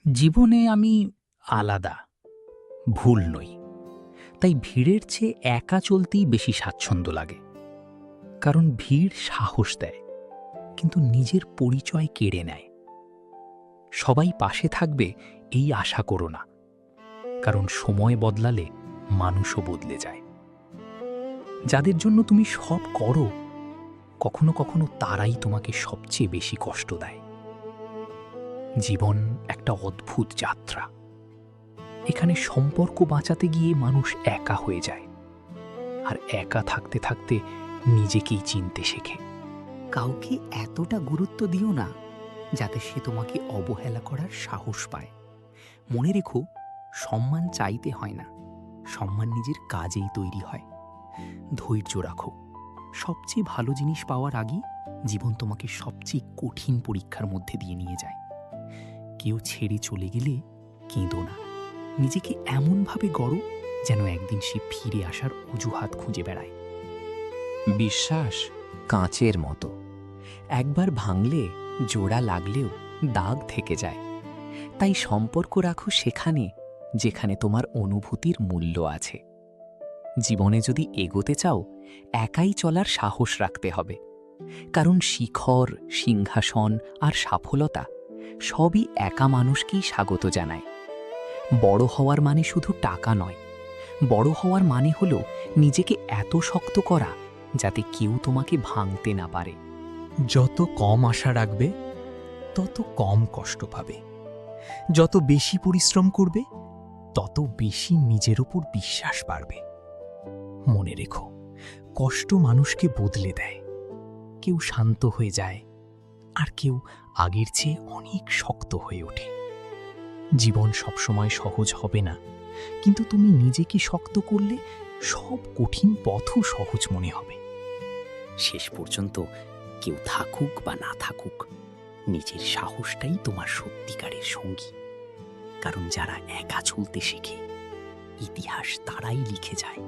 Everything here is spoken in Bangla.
জীবনে আমি আলাদা, ভুল নই। তাই ভিড়ের চেয়ে একা চলতেই বেশি স্বাচ্ছন্দ্য লাগে। কারণ ভিড় সাহস দেয়, কিন্তু নিজের পরিচয় কেড়ে নেয়। সবাই পাশে থাকবে এই আশা করো না, কারণ সময় বদলালে মানুষও বদলে যায়। যাদের জন্য তুমি সব করো, কখনো কখনো তারাই তোমাকে সবচেয়ে বেশি কষ্ট দেয়। জীবন একটা অদ্ভুত যাত্রা। এখানে সম্পর্ক বাঁচাতে গিয়ে মানুষ একা হয়ে যায়, আর একা থাকতে থাকতে নিজেকেই চিনতে শেখে। কাউকে এতটা গুরুত্ব দিও না যাতে সে তোমাকে অবহেলা করার সাহস পায়। মনে রেখো, সম্মান চাইতে হয় না, সম্মান নিজের কাজেই তৈরি হয়। ধৈর্য রাখো, সবচেয়ে ভালো জিনিস পাওয়ার আগে জীবন তোমাকে সবচেয়ে কঠিন পরীক্ষার মধ্যে দিয়ে নিয়ে যায়। কেউ ছেড়ে চলে গেলে কেঁদো না, নিজেকে এমনভাবে গড়ো যেন একদিন সে ফিরে আসার অজুহাত খুঁজে বেড়ায়। বিশ্বাস কাঁচের মতো, একবার ভাঙলে জোড়া লাগলেও দাগ থেকে যায়। তাই সম্পর্ক রাখো সেখানে যেখানে তোমার অনুভূতির মূল্য আছে। জীবনে যদি এগোতে চাও, একাই চলার সাহস রাখতে হবে, কারণ শিখর, সিংহাসন আর সফলতা সবই একা মানুষকেই স্বাগত জানায়। বড় হওয়ার মানে শুধু টাকা নয়, বড় হওয়ার মানে হলো নিজেকে এত শক্ত করা যাতে কেউ তোমাকে ভাঙতে না পারে। যত কম আশা রাখবে তত কম কষ্ট পাবে। যত বেশি পরিশ্রম করবে তত বেশি নিজের উপর বিশ্বাস বাড়বে। মনে রেখো, কষ্ট মানুষকে বদলে দেয়। কেউ শান্ত হয়ে যায়, আর কেউ আগের চেয়ে অনেক শক্ত হয়ে ওঠে। জীবন সবসময় সহজ হবে না, কিন্তু তুমি নিজেকে শক্ত করলে সব কঠিন পথও সহজ মনে হবে। শেষ পর্যন্ত কেউ থাকুক বা না থাকুক, নিজের সাহসটাই তোমার সত্যিকারের সঙ্গী। কারণ যারা একা চলতে শেখে, ইতিহাস তারাই লিখে যায়।